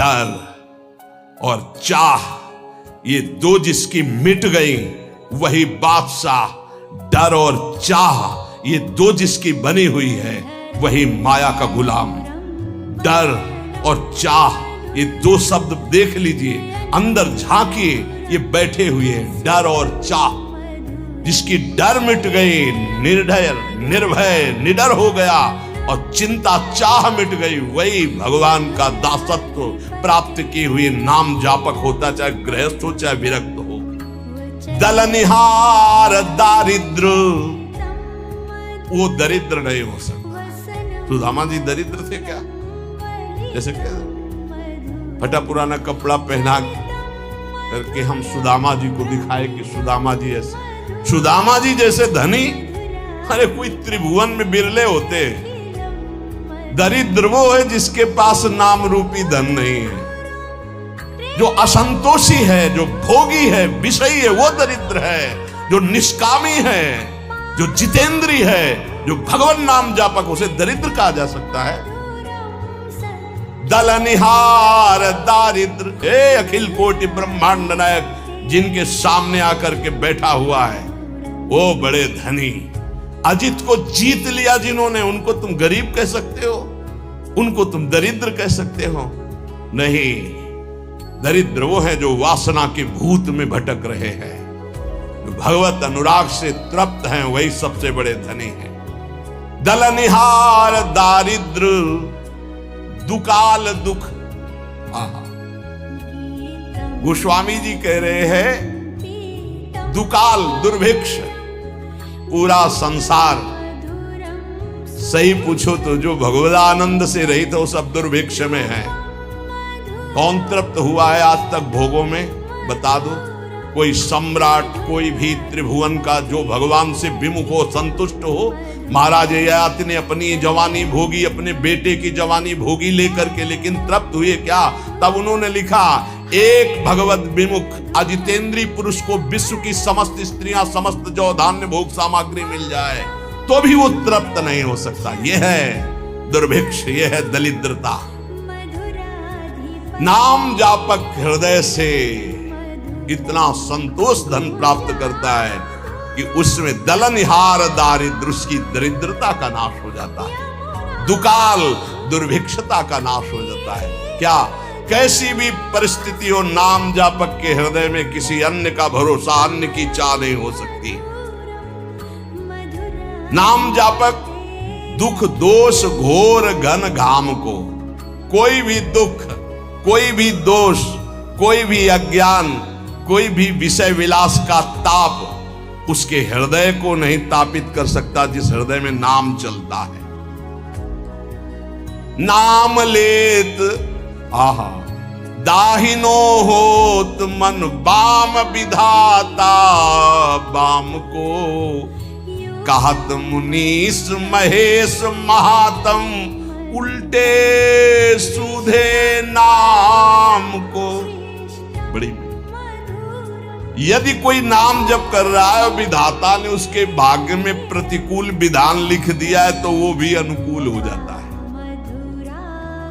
डर और चाह, ये दो जिसकी मिट गई वही बादशाह। डर और चाह ये दो जिसकी बनी हुई है वही माया का गुलाम। डर और चाह ये दो शब्द देख लीजिए, अंदर झांकिए, ये बैठे हुए डर और चाह। जिसकी डर मिट गई, निर्भय निर्भय निडर हो गया, और चिंता चाह मिट गई, वही भगवान का दासत्व प्राप्त की हुई नाम जापक होता, चाहे गृहस्थ हो चाहे विरक्त हो। दलनिहार दारिद्र, वो दरिद्र नहीं हो सकता। सुदामा जी दरिद्र थे क्या? जैसे फटा पुराना कपड़ा पहना करके हम सुदामा जी को दिखाए कि सुदामा जी ऐसे, सुदामा जी जैसे धनी अरे कोई त्रिभुवन में बिरले होते। दरिद्र वो है जिसके पास नाम रूपी धन नहीं है, जो असंतोषी है, जो भोगी है, विषयी है, वो दरिद्र है। जो निष्कामी है, जो जितेंद्री है, जो भगवान नाम जापक, उसे दरिद्र कहा जा सकता है। दलनिहार दारिद्र, हे अखिल कोटि ब्रह्मांड नायक, जिनके सामने आकर के बैठा हुआ है वो बड़े धनी। अजित को जीत लिया जिन्होंने, उनको तुम गरीब कह सकते हो? उनको तुम दरिद्र कह सकते हो? नहीं, दरिद्र वो है जो वासना के भूत में भटक रहे हैं, जो भगवत अनुराग से तृप्त हैं, वही सबसे बड़े धनी हैं। दलनिहार दारिद्र दुकाल दुख। गोस्वामी जी कह रहे हैं दुकाल दुर्भिक्ष, पूरा संसार सही पूछो तो जो भगवदानंद से रहित हो सब दुर्भिक्ष में है। कौन तृप्त हुआ है आज तक भोगों में? बता दो। कोई सम्राट, कोई भी त्रिभुवन का जो भगवान से विमुख हो, संतुष्ट हो। महाराज ययाति ने अपनी जवानी भोगी, अपने बेटे की जवानी भोगी लेकर के, लेकिन तृप्त हुए क्या? तब उन्होंने लिखा, एक भगवत विमुख अजितेंद्री पुरुष को विश्व की समस्त स्त्रियां, समस्त जो धान्य भोग सामग्री मिल जाए तो भी वो तृप्त नहीं हो सकता। यह है दुर्भिक्ष, यह है दरिद्रता। नाम जापक हृदय से इतना संतोष धन प्राप्त करता है कि उसमें दलनिहार दारिद्र, उसकी दरिद्रता का नाश हो जाता है। दुकाल दुर्भिक्षता का नाश हो जाता है। क्या? कैसी भी परिस्थिति हो, नाम जापक के हृदय में किसी अन्य का भरोसा, अन्य की चाह नहीं हो सकती। नाम जापक दुख दोष घोर घन घाम को, कोई भी दुख, कोई भी दोष, कोई भी अज्ञान, कोई भी विषय विलास का ताप उसके हृदय को नहीं तापित कर सकता, जिस हृदय में नाम चलता है। नाम लेत आहा दाहिनो होत मन बाम विधाता, बाम को कहत मुनीस महेश महात्म, उल्टे सूधे नाम को। बड़ी यदि कोई नाम जप कर रहा है, विधाता ने उसके भाग्य में प्रतिकूल विधान लिख दिया है, तो वो भी अनुकूल हो जाता है।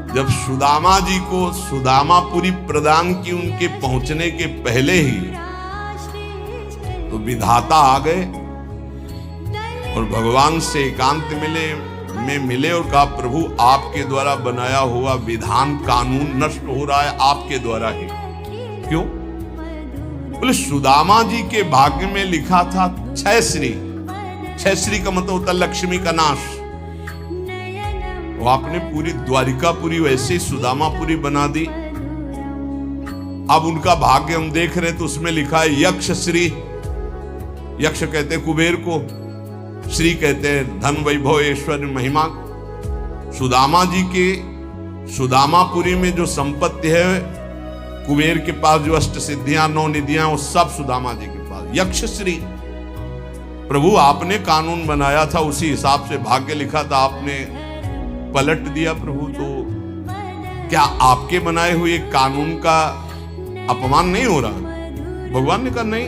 जब सुदामा जी को सुदामापुरी प्रदान की, उनके पहुंचने के पहले ही तो विधाता आ गए और भगवान से एकांत मिले और कहा, प्रभु आपके द्वारा बनाया हुआ विधान कानून नष्ट हो रहा है, आपके द्वारा ही। क्यों? बोले सुदामा जी के भाग्य में लिखा था छह श्री। छह श्री का मतलब होता लक्ष्मी का नाश। वो आपने पूरी द्वारिकापुरी वैसे ही सुदामापुरी बना दी। अब उनका भाग्य हम देख रहे तो उसमें लिखा है यक्ष श्री। यक्ष कहते हैं कुबेर को, श्री कहते हैं धन वैभव ऐश्वर्य महिमा। सुदामा जी के सुदामापुरी में जो संपत्ति है, कुबेर के पास जो अष्ट सिद्धियां, 9 निधियां, वो सब सुदामा जी के पास। यक्ष श्री। प्रभु आपने कानून बनाया था, उसी हिसाब से भाग्य लिखा था, आपने पलट दिया। प्रभु तो क्या आपके बनाए हुए कानून का अपमान नहीं हो रहा? भगवान ने कहा नहीं।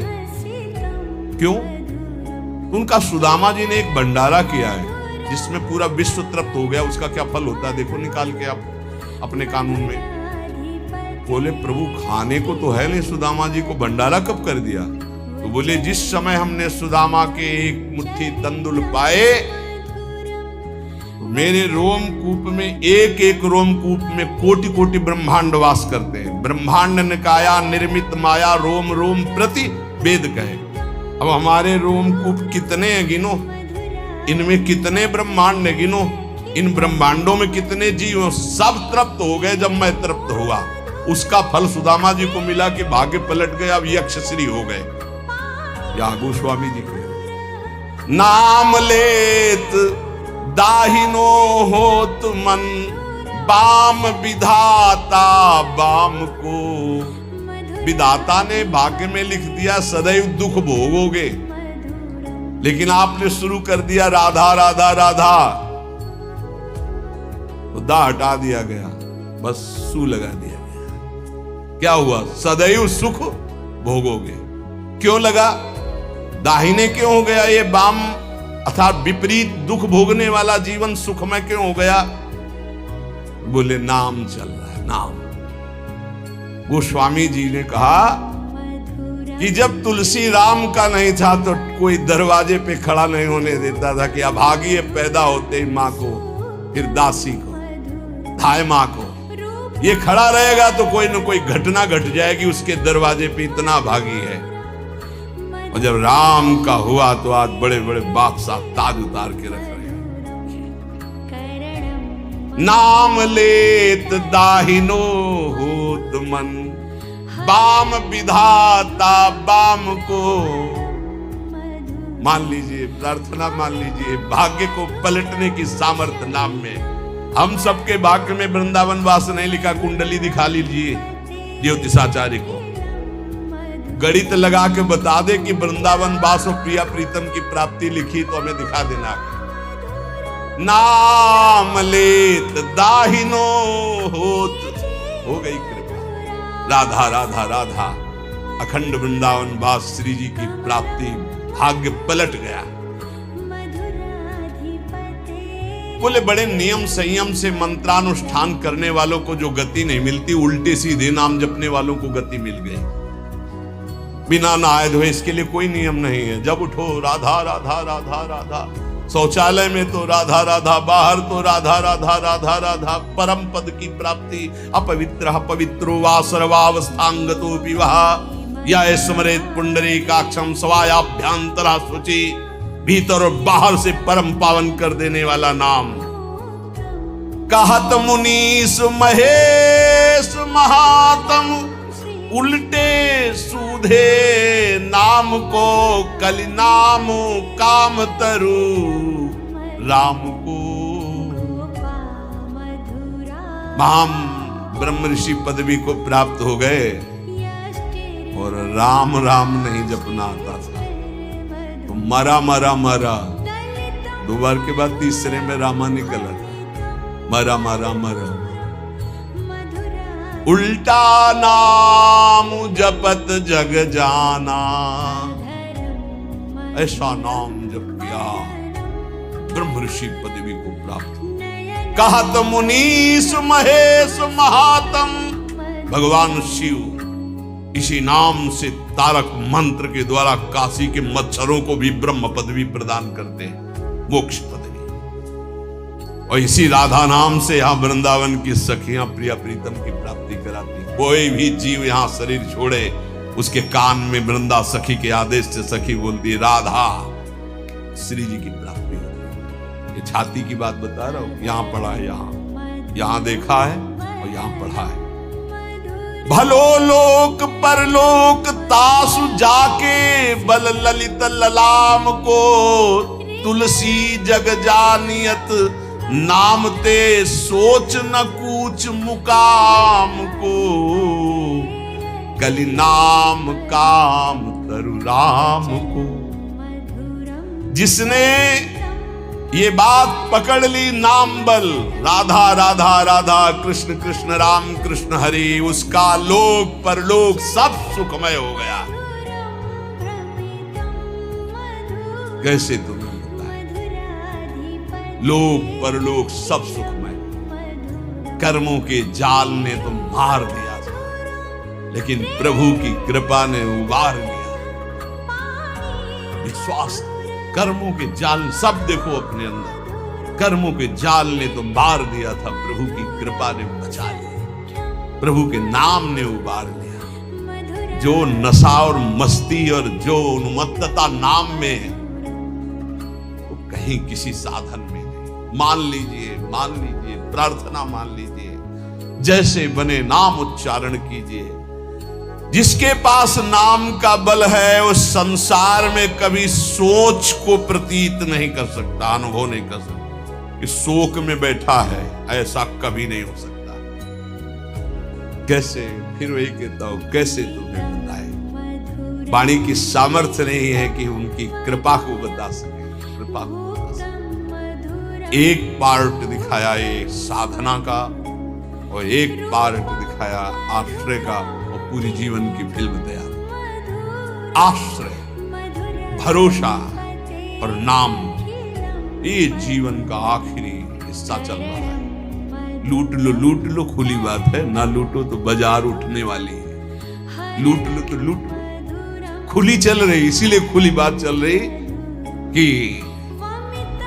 क्यों? उनका सुदामा जी ने एक भंडारा किया है जिसमें पूरा विश्व तृप्त हो गया। उसका क्या फल होता है देखो, निकाल के आप अपने कानून में। बोले प्रभु खाने को तो है नहीं, सुदामा जी को भंडारा कब कर दिया? तो बोले जिस समय हमने सुदामा के एक मुट्ठी तंदुल पाए, मेरे रोमकूप में एक एक रोमकूप में कोटि कोटि ब्रह्मांड वास करते हैं। ब्रह्मांड निकाया निर्मित माया रोम रोम प्रति वेद कहे। अब हमारे रोमकूप कितने हैं गिनो, इनमें कितने ब्रह्मांड है गिनो, इन ब्रह्मांडों में कितने जीव, सब तृप्त हो गए। जब मैं तृप्त हुआ उसका फल सुदामा जी को मिला कि भाग्य पलट गए, अब यक्षश्री हो गए। या गोस्वामी जी के नाम लेत दाहिनो होत मन, बाम विधाता बाम को। विधाता ने भाग्य में लिख दिया सदैव दुख भोगोगे, लेकिन आपने शुरू कर दिया राधा राधा राधा, तो दा हटा दिया गया, बस सू लगा दिया गया। क्या हुआ? सदैव सुख भोगोगे। क्यों लगा? दाहिने क्यों हो गया ये बाम, अर्थात विपरीत दुख भोगने वाला जीवन सुखमय क्यों हो गया? बोले नाम चल रहा है, नाम। गोस्वामी जी ने कहा कि जब तुलसी राम का नहीं था तो कोई दरवाजे पे खड़ा नहीं होने देता था कि अभागी पैदा होते ही माँ को, फिर दासी को, धाय माँ को। ये खड़ा रहेगा तो कोई न कोई घटना घट जाएगी, उसके दरवाजे पे इतना भागी है। और जब राम का हुआ तो आज बड़े बड़े बादशाह ताज उतार के रख रहे हैं। नाम लेत दाहिनो होत मन, बाम विधाता बाम को। मान लीजिए, प्रार्थना मान लीजिए, भाग्य को पलटने की सामर्थ्य नाम में। हम सबके भाग्य में वृंदावन वास नहीं लिखा, कुंडली दिखा लीजिए ज्योतिषाचार्य को, गणित लगा के बता दे कि वृंदावन वास और प्रिया प्रीतम की प्राप्ति लिखी तो हमें दिखा देना। नाम लेत दाहिनो होत, हो गई कृपा। राधा राधा राधा, अखंड वृंदावन वास श्री जी की प्राप्ति, भाग्य पलट गया। बोले बड़े नियम संयम से मंत्रानुष्ठान करने वालों को जो गति नहीं मिलती, उल्टे सीधे नाम जपने वालों को गति मिल गई। बिना नहाए धोए इसके लिए कोई नियम नहीं है। जब उठो राधा राधा राधा राधा, शौचालय में तो राधा राधा, बाहर तो राधा राधा राधा राधा। परम पद की प्राप्ति, अपवित्र पवित्रो वा सर्वावस्थांगतो विवाह, या स्मरेत पुंडरीकाक्षम स्वायाभ्यांतरा शुचि। भीतर और बाहर से परम पावन कर देने वाला नाम। कहत मुनीस महेश महात्म, उल्टे सूधे नाम को, कलि नाम काम तरु राम को। हम ब्रह्म ऋषि पदवी को प्राप्त हो गए और राम राम नहीं जपना आता था तो मरा मरा मरा। 2 बार के बाद तीसरे में रामा निकला, मरा मरा मरा। उल्टा नाम जपत जग जाना, ऐसा नाम जप किया ब्रह्म ऋषि पदवी को प्राप्त। कहत मुनीस महेश महात्म, भगवान शिव इसी नाम से तारक मंत्र के द्वारा काशी के मच्छरों को भी ब्रह्म पदवी प्रदान करते हैं, मोक्ष पदवी। और इसी राधा नाम से यहाँ वृंदावन की सखियां प्रिया प्रीतम की प्राप्ति कराती। कोई भी जीव यहाँ शरीर छोड़े, उसके कान में वृंदा सखी के आदेश से सखी बोलती है राधा, श्री जी की प्राप्ति होती है। ये छाती की बात बता रहा हूं, यहाँ पढ़ा है, यहाँ देखा है और यहाँ पढ़ा है। भलो लोक परलोक तासु जाके, बल ललित ललाम को। तुलसी जग जानियत नाम ते, सोच न कूच मुकाम को। कलि नाम काम तरु राम को। जिसने ये बात पकड़ ली, नाम बल, राधा राधा राधा, कृष्ण कृष्ण राम कृष्ण हरि, उसका लोक परलोक सब सुखमय हो गया। कैसे तुम्हें बताए? लोक परलोक सब सुखमय। कर्मों के जाल ने तो मार दिया था। लेकिन प्रभु की कृपा ने उबार लिया। विश्वास, कर्मों के जाल सब देखो अपने अंदर, कर्मों के जाल ने तो मार दिया था, प्रभु की कृपा ने बचा लिया, प्रभु के नाम ने उबार लिया। जो नशा और मस्ती और जो उन्मत्तता नाम में है वो कहीं किसी साधन में नहीं। मान लीजिए, प्रार्थना मान लीजिए, जैसे बने नाम उच्चारण कीजिए। जिसके पास नाम का बल है वो संसार में कभी सोच को प्रतीत नहीं कर सकता, अनुभव नहीं कर सकता। इस शोक में बैठा है, ऐसा कभी नहीं हो सकता। कैसे, फिर वही कहता हूं, कैसे तुम्हें बताए। वाणी की सामर्थ्य नहीं है कि उनकी कृपा को बता सके, कृपा को बता सके। एक पार्ट दिखाया एक साधना का और एक पार्ट दिखाया आश्रय का, पूरी जीवन की फिल्म तैयार। आश्रय, भरोसा और नाम, ये जीवन का आखिरी हिस्सा चल रहा है। लूट लो खुली बात है, ना लूटो तो बाजार उठने वाली है। लूट लो तो लूट लो, खुली चल रही, इसीलिए खुली बात चल रही कि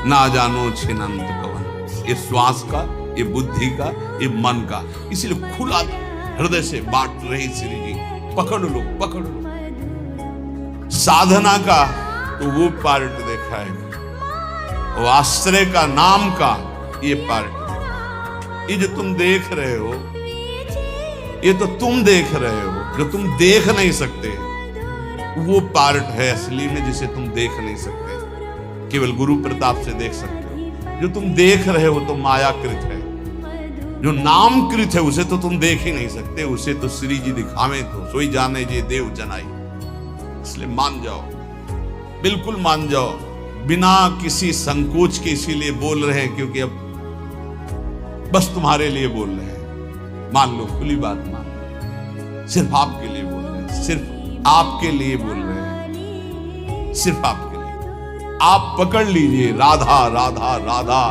ना जानो छिनंत कवन। ये श्वास का, ये बुद्धि का, ये मन का, इसीलिए खुला हृदय से बांट रही श्री जी। पकड़ लो, पकड़ लो। साधना का तो वो पार्ट देखा है, वो आश्रय का, नाम का ये पार्ट। ये जो तुम देख रहे हो, ये तो तुम देख रहे हो, जो तुम देख नहीं सकते वो पार्ट है असली में, जिसे तुम देख नहीं सकते, केवल गुरु प्रताप से देख सकते हो। जो तुम देख रहे हो तो मायाकृत है, जो नामकृत है उसे तो तुम देख ही नहीं सकते, उसे तो श्री जी दिखावे तो सोई जाने जे देव जनाई। इसलिए मान जाओ, बिल्कुल मान जाओ, बिना किसी संकोच के। इसीलिए बोल रहे हैं क्योंकि अब बस तुम्हारे लिए बोल रहे हैं। मान लो, खुली बात मान लो, सिर्फ आपके लिए बोल रहे हैं, सिर्फ आपके लिए बोल रहे हैं, सिर्फ आपके लिए। आप पकड़ लीजिए, राधा राधा राधा,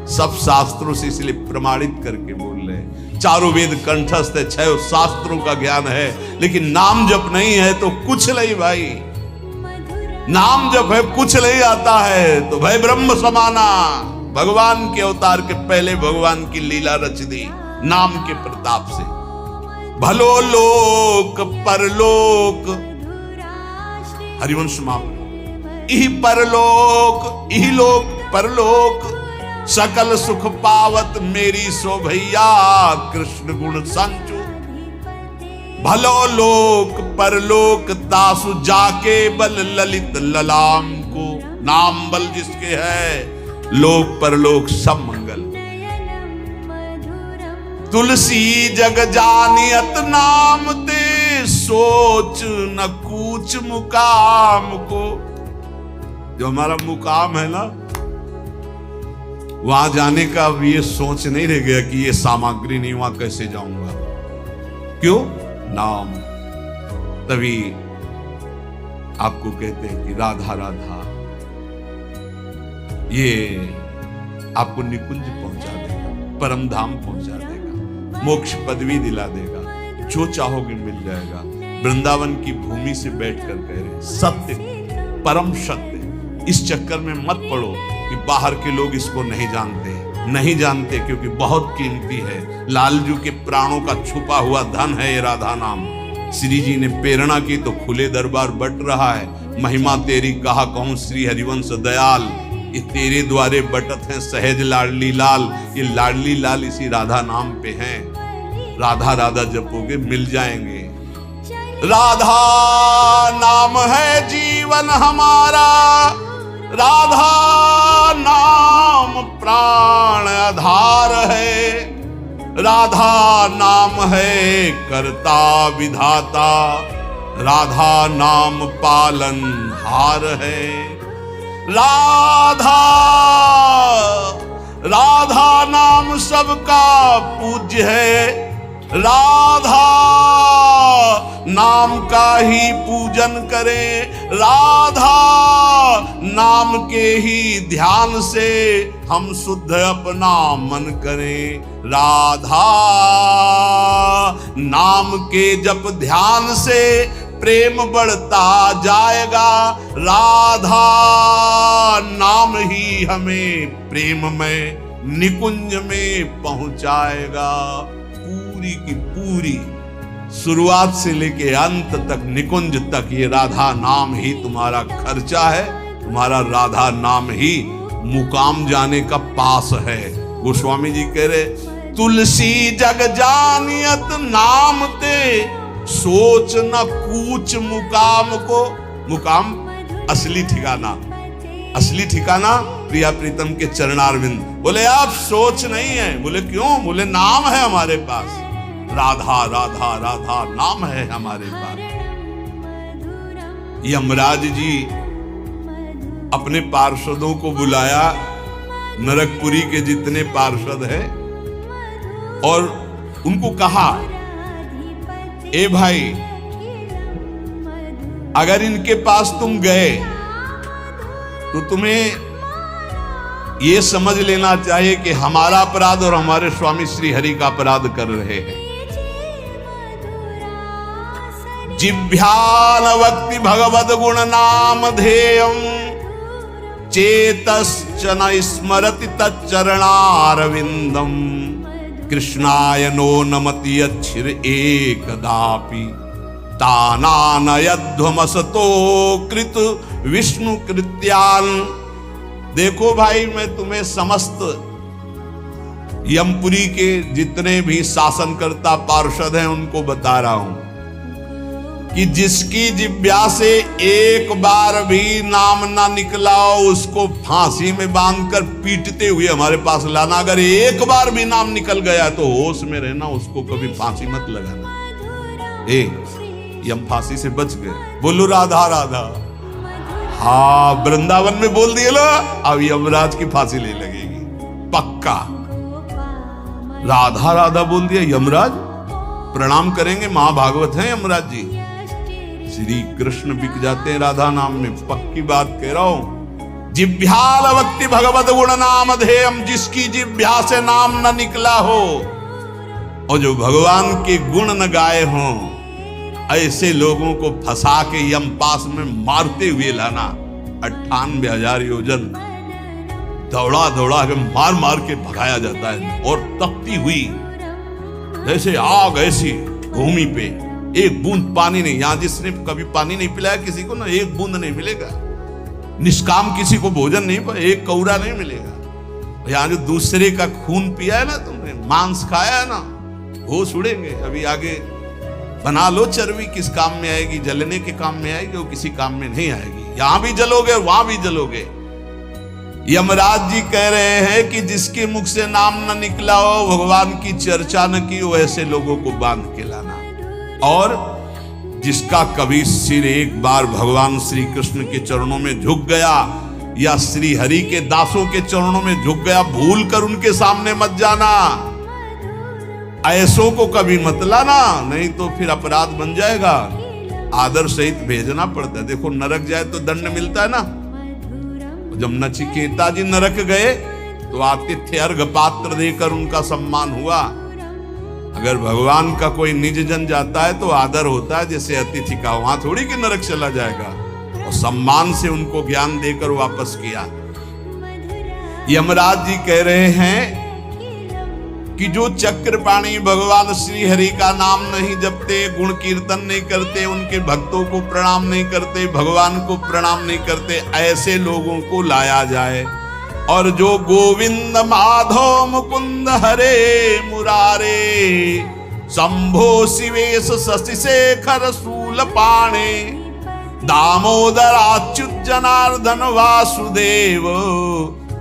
सब शास्त्रों से इसलिए प्रमाणित करके बोल रहे। चारों वेद कंठस्थ है, 6 शास्त्रों का ज्ञान है, लेकिन नाम जप नहीं है तो कुछ नहीं भाई। नाम जप है, कुछ नहीं आता है तो भाई ब्रह्म समाना। भगवान के अवतार के पहले भगवान की लीला रच दी नाम के प्रताप से। भलो लोक परलोक, हरिवंश माप, इही परलोक, इही लोक परलोक, सकल सुख पावत मेरी शोभैया, कृष्ण गुण संचु। भलो लोक परलोक दासु जाके बल ललित ललाम को। नाम बल जिसके है, लोक परलोक सब मंगल। तुलसी जग जानियत नाम ते, सोच न कूच मुकाम को। जो हमारा मुकाम है ना, वहां जाने का अब ये सोच नहीं रह गया कि ये सामग्री नहीं, वहां कैसे जाऊंगा। क्यों? नाम। तभी आपको कहते हैं कि राधा राधा, ये आपको निकुंज पहुंचा देगा, परम धाम पहुंचा देगा, मोक्ष पदवी दिला देगा, जो चाहोगे मिल जाएगा। वृंदावन की भूमि से बैठकर कह रहे, सत्य, परम सत्य। इस चक्कर में मत पड़ो कि बाहर के लोग इसको नहीं जानते, क्योंकि बहुत कीमती है। लालजू के प्राणों का छुपा हुआ धन है ये राधा नाम। श्री जी ने प्रेरणा की तो खुले दरबार बट रहा है। महिमा तेरी कहा कहूं श्री हरिवंश दयाल, ये तेरे द्वारे बटत हैं सहज लाडली लाल। ये लाडली लाल इसी राधा नाम पे हैं। राधा राधा जपोगे मिल जाएंगे। राधा नाम है जीवन हमारा, राधा नाम प्राण आधार है, राधा नाम है करता विधाता, राधा नाम पालन हार है। राधा राधा नाम सबका पूज्य है, राधा नाम का ही पूजन करें, राधा नाम के ही ध्यान से हम शुद्ध अपना मन करें। राधा नाम के जप ध्यान से प्रेम बढ़ता जाएगा। राधा नाम ही हमें प्रेम में निकुंज में पहुंचाएगा। पूरी की पूरी शुरुआत से लेके अंत तक, निकुंज तक ये राधा नाम ही तुम्हारा खर्चा है। तुम्हारा राधा नाम ही मुकाम जाने का पास है। गोस्वामी जी कह रहे, तुलसी जग जानियत नाम ते सोच न कूच मुकाम को। मुकाम असली ठिकाना, असली ठिकाना प्रिया प्रीतम के चरणारविंद। बोले आप सोच नहीं है। बोले क्यों? बोले नाम है हमारे पास, राधा राधा राधा नाम है हमारे पास। यमराज जी अपने पार्षदों को बुलाया, नरकपुरी के जितने पार्षद हैं, और उनको कहा, ए भाई अगर इनके पास तुम गए तो तुम्हें ये समझ लेना चाहिए कि हमारा अपराध और हमारे स्वामी श्री हरि का अपराध कर रहे हैं। जिभ्यान वक्ति भगवद गुण नाम ध्येयम चेतश्च न स्मरति तच्चरणारविंदम कृष्णाय नो नमति अच्छिर एकदापि तानानयध्वमसतो कृत विष्णु कृत्यान। देखो भाई, मैं तुम्हें समस्त यमपुरी के जितने भी शासनकर्ता पार्षद हैं उनको बता रहा हूं कि जिसकी जिब्या से एक बार भी नाम ना निकला हो उसको फांसी में बांधकर पीटते हुए हमारे पास लाना। अगर एक बार भी नाम निकल गया तो होश में रहना, उसको कभी फांसी मत लगाना। यम फांसी से बच गए। बोलो राधा राधा। हाँ, वृंदावन में बोल दिए लो, अब यमराज की फांसी ले लगेगी पक्का। राधा राधा बोल दिया, यमराज प्रणाम करेंगे। महाभागवत है यमराज जी। श्री कृष्ण बिक जाते हैं राधा नाम में, पक्की बात कह रहा हूं। जिभ्याल भक्ति भगवत गुण नाम ध्येयम, जिसकी जिभ्या से नाम न निकला हो और जो भगवान के गुण न गाए हों, ऐसे लोगों को फंसा के यम पास में मारते हुए लाना। 98,000 योजन दौड़ा दौड़ा के मार मार के भगाया जाता है, और तपती हुई जैसे आग ऐसी भूमि पे एक बूंद पानी नहीं। यहां जिसने कभी पानी नहीं पिलाया किसी को ना, एक बूंद नहीं मिलेगा। निष्काम किसी को भोजन नहीं, एक कौरा नहीं मिलेगा। यहां जो दूसरे का खून पिया है ना, तुमने मांस खाया है ना, होश उड़ेंगे। अभी आगे बना लो चर्बी, किस काम में आएगी? जलने के काम में आएगी, वो किसी काम में नहीं आएगी। यहां भी जलोगे और वहां भी जलोगे। यमराज जी कह रहे हैं कि जिसके मुख से नाम न निकला हो, भगवान की चर्चा न की हो, ऐसे लोगों को बांध के लाना। और जिसका कभी सिर एक बार भगवान श्री कृष्ण के चरणों में झुक गया या श्री हरि के दासों के चरणों में झुक गया, भूल कर उनके सामने मत जाना। ऐसों को कभी मत लाना, नहीं तो फिर अपराध बन जाएगा। आदर सहित भेजना पड़ता है। देखो नरक जाए तो दंड मिलता है ना। जब नचिकेता जी नरक गए तो आतिथ्य अर्घ पात्र देकर उनका सम्मान हुआ। अगर भगवान का कोई निज जन जाता है तो आदर होता है जैसे अतिथि का, वहां थोड़ी कि नरक चला जाएगा। और सम्मान से उनको ज्ञान देकर वापस किया। यमराज जी कह रहे हैं कि जो चक्रपाणी भगवान श्री हरि का नाम नहीं जपते, गुण कीर्तन नहीं करते, उनके भक्तों को प्रणाम नहीं करते, भगवान को प्रणाम नहीं करते, ऐसे लोगों को लाया जाए। और जो गोविंद माधव मुकुंद हरे मुरारे शंभो शिवेश शशि शेखर शूल पाणे दामोदर अच्युत जनार्दन वासुदेव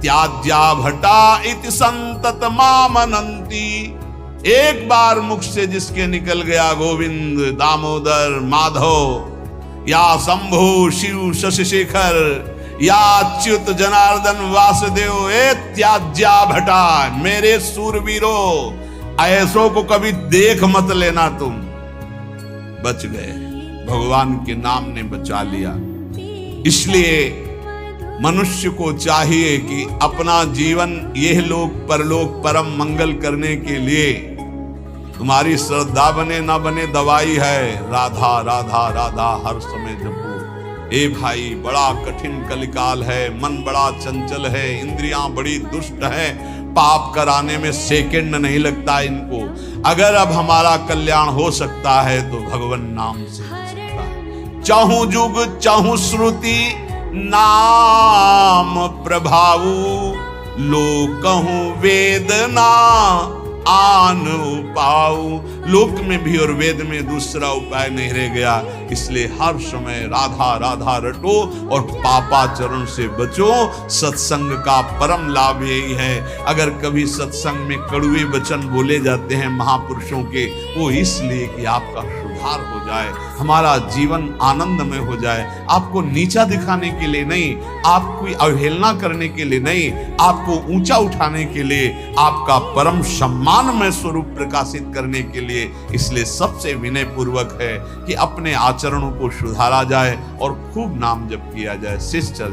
त्याज्या भटा इति संतत मामनंती। एक बार मुख से जिसके निकल गया गोविंद, दामोदर, माधव या शंभु शिव शशि शेखर या अच्युत जनार्दन वासुदेव, ए त्याज्या भटा, मेरे सूरवीरों, ऐसों को कभी देख मत लेना। तुम बच गए, भगवान के नाम ने बचा लिया। इसलिए मनुष्य को चाहिए कि अपना जीवन यह लोक परलोक परम मंगल करने के लिए तुम्हारी श्रद्धा बने ना बने दवाई है, राधा राधा राधा हर समय जपो। ए भाई, बड़ा कठिन कलिकाल है, मन बड़ा चंचल है, इंद्रियां बड़ी दुष्ट है, पाप कराने में सेकंड नहीं लगता इनको। अगर अब हमारा कल्याण हो सकता है तो भगवान नाम से हो सकता है। चाहूं जुग चाहूं श्रुति नाम प्रभाऊ, लोकहूं वेदना आन उपाऊ। लोक में भी और वेद में दूसरा उपाय नहीं रह गया, इसलिए हर समय राधा राधा रटो और पापाचरण से बचो। सत्संग का परम लाभ यही है। अगर कभी सत्संग में कड़वे वचन बोले जाते हैं महापुरुषों के, वो इसलिए कि आपका सुधार हो जाए, हमारा जीवन आनंदमय हो जाए। आपको नीचा दिखाने के लिए नहीं, आपकी अवहेलना करने के लिए नहीं, आपको ऊंचा उठाने के लिए, आपका परम सम्मानमय स्वरूप प्रकाशित करने के लिए। इसलिए सबसे विनय पूर्वक है कि अपने आचरणों को सुधारा जाए और खूब नाम जप किया जाए। शिष्य